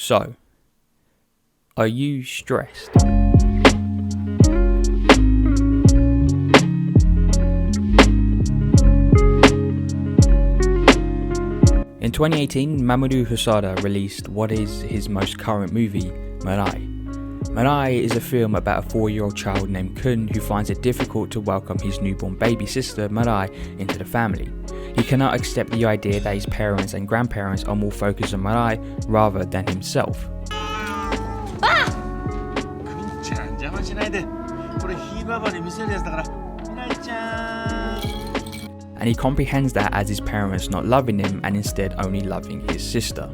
So, are you stressed? In 2018, Mamoru Hosoda released what is his most current movie, Mirai. Mirai is a film about a 4-year-old child named Kun who finds it difficult to welcome his newborn baby sister, Mirai, into the family. He cannot accept the idea that his parents and grandparents are more focused on Mirai rather than himself. And he comprehends that as his parents not loving him and instead only loving his sister.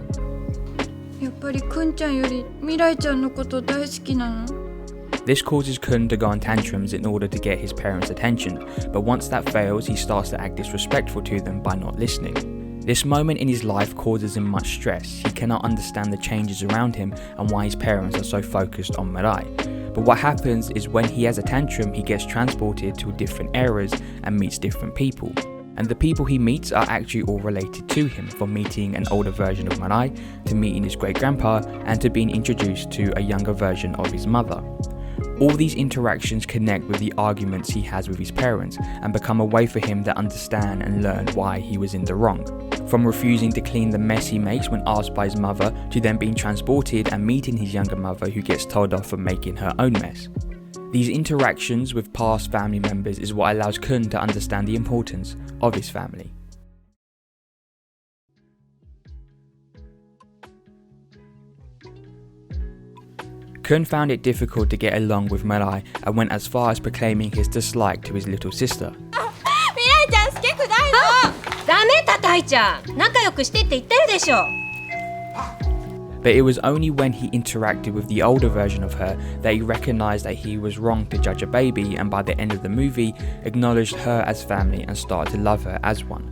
This causes Kun to go on tantrums in order to get his parents' attention, but once that fails, he starts to act disrespectful to them by not listening. This moment in his life causes him much stress. He cannot understand the changes around him and why his parents are so focused on Mirai. But what happens is when he has a tantrum, he gets transported to different eras and meets different people. And the people he meets are actually all related to him, from meeting an older version of Mirai, to meeting his great-grandpa, and to being introduced to a younger version of his mother. All these interactions connect with the arguments he has with his parents and become a way for him to understand and learn why he was in the wrong. From refusing to clean the mess he makes when asked by his mother, to then being transported and meeting his younger mother who gets told off for making her own mess. These interactions with past family members is what allows Kun to understand the importance of his family. Kun found it difficult to get along with Mirai and went as far as proclaiming his dislike to his little sister. But it was only when he interacted with the older version of her that he recognized that he was wrong to judge a baby, and by the end of the movie, acknowledged her as family and started to love her as one.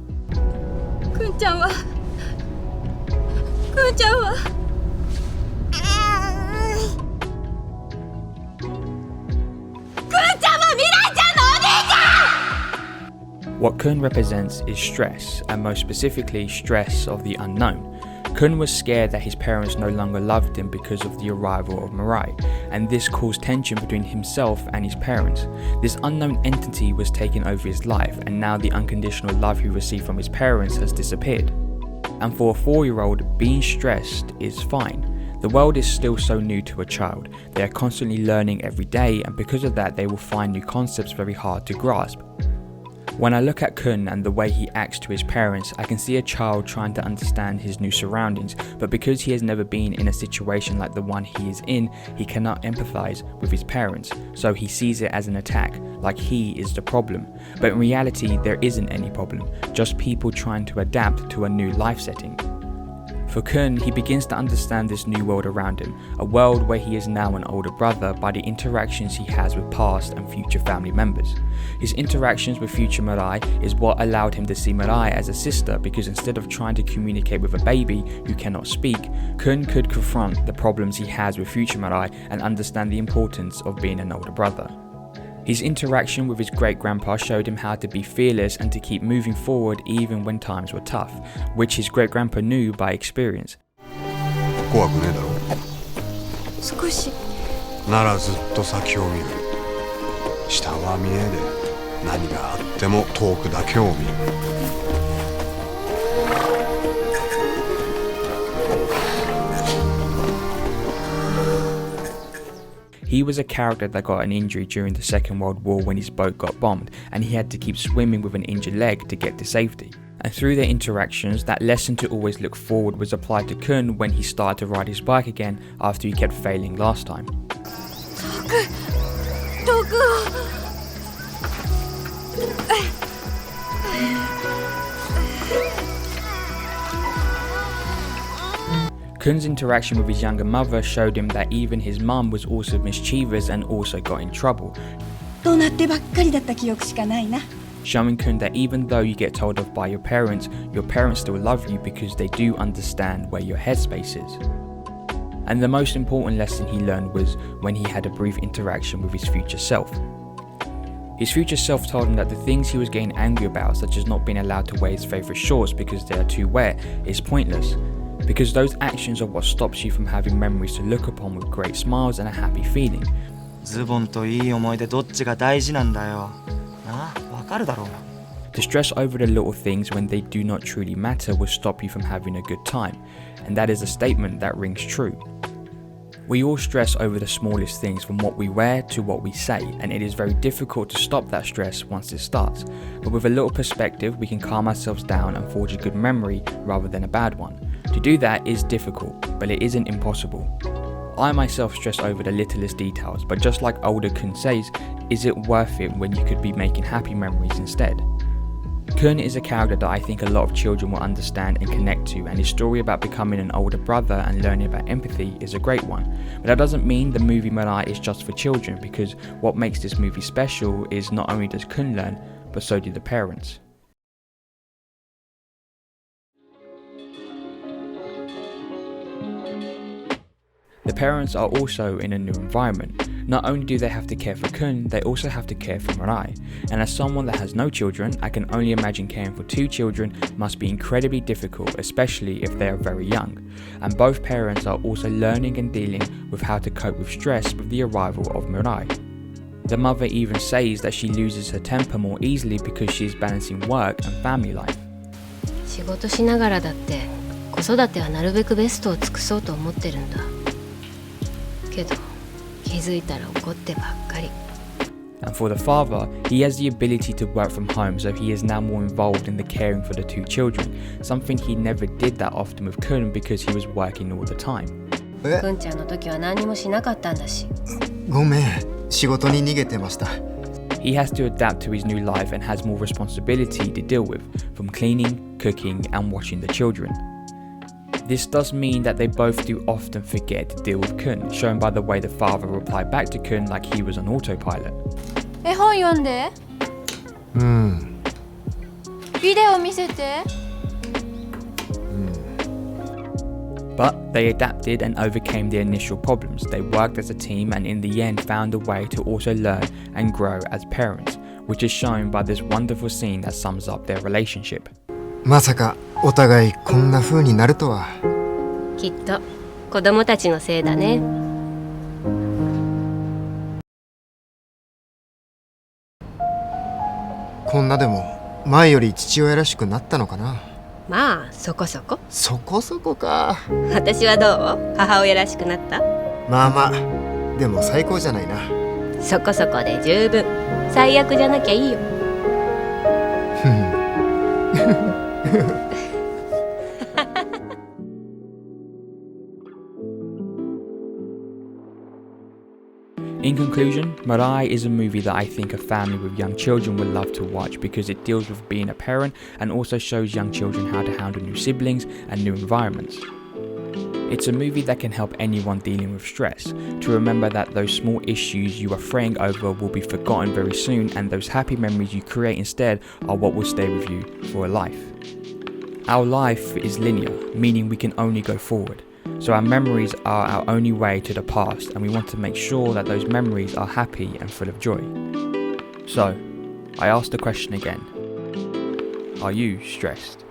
What Kun represents is stress, and most specifically stress of the unknown. Kun was scared that his parents no longer loved him because of the arrival of Mirai, and this caused tension between himself and his parents. This unknown entity was taking over his life, and now the unconditional love he received from his parents has disappeared. And for a 4-year-old, being stressed is fine. The world is still so new to a child. They are constantly learning every day, and because of that they will find new concepts very hard to grasp. When I look at Kun and the way he acts to his parents, I can see a child trying to understand his new surroundings, but because he has never been in a situation like the one he is in, he cannot empathize with his parents, so he sees it as an attack, like he is the problem. But in reality, there isn't any problem, just people trying to adapt to a new life setting. For Kun, he begins to understand this new world around him, a world where he is now an older brother by the interactions he has with past and future family members. His interactions with future Mirai is what allowed him to see Mirai as a sister, because instead of trying to communicate with a baby who cannot speak, Kun could confront the problems he has with future Mirai and understand the importance of being an older brother. His interaction with his great-grandpa showed him how to be fearless and to keep moving forward even when times were tough, which his great-grandpa knew by experience. He was a character that got an injury during the Second World War when his boat got bombed, and he had to keep swimming with an injured leg to get to safety. And through their interactions, that lesson to always look forward was applied to Kun when he started to ride his bike again after he kept failing last time. Kun's interaction with his younger mother showed him that even his mum was also mischievous and also got in trouble, showing Kun that even though you get told off by your parents still love you because they do understand where your headspace is. And the most important lesson he learned was when he had a brief interaction with his future self. His future self told him that the things he was getting angry about, such as not being allowed to wear his favourite shorts because they are too wet, is pointless. because those actions are what stops you from having memories to look upon with great smiles and a happy feeling. ズボンといい思い出どっちが大事なんだよ。なあ、わかるだろう。To stress over the little things when they do not truly matter will stop you from having a good time, and that is a statement that rings true. We all stress over the smallest things, from what we wear to what we say, and it is very difficult to stop that stress once it starts. But with a little perspective, we can calm ourselves down and forge a good memory rather than a bad one. To do that is difficult, but it isn't impossible. I myself stress over the littlest details, but just like older Kun says, is it worth it when you could be making happy memories instead? Kun is a character that I think a lot of children will understand and connect to, and his story about becoming an older brother and learning about empathy is a great one. But that doesn't mean the movie Mirai is just for children, because what makes this movie special is not only does Kun learn, but so do the parents. The parents are also in a new environment. Not only do they have to care for Kun, they also have to care for Mirai. And as someone that has no children, I can only imagine caring for two children must be incredibly difficult, especially if they are very young. And both parents are also learning and dealing with how to cope with stress with the arrival of Mirai. The mother even says that she loses her temper more easily because she is balancing work and family life. 仕事しながらだって子育てはなるべくベストを尽くそうと思ってるんだ。けど気づいたら怒ってばっかり。And for the father, he has the ability to work from home, so he is now more involved in the caring for the two children, something he never did that often with Kun because he was working all the time. くんちゃんの時は何もしなかったんだし。ごめん、仕事に逃げてました。He has to adapt to his new life and has more responsibility to deal with, from cleaning, cooking, and watching the children. This does mean that they both do often forget to deal with Kun, shown by the way the father replied back to Kun like he was on autopilot. 絵本読んで。ビデオ見せて。But they adapted and overcame the initial problems. They worked as a team and in the end found a way to also learn and grow as parents, which is shown by this wonderful scene that sums up their relationship. まさかお互いこんな風になるとは。きっと子供たちのせいだね。こんなでも前より父親らしくなったのかな。まあそこそこ。そこそこか。私はどう？母親らしくなった？まあまあ、でも最高じゃないな。そこそこで十分。最悪じゃなきゃいいよ。In conclusion, Mirai is a movie that I think a family with young children would love to watch because it deals with being a parent and also shows young children how to handle new siblings and new environments. It's a movie that can help anyone dealing with stress to remember that those small issues you are fretting over will be forgotten very soon, and those happy memories you create instead are what will stay with you for a life. Our life is linear, meaning we can only go forward. So our memories are our only way to the past, and we want to make sure that those memories are happy and full of joy. So, I ask the question again. Are you stressed?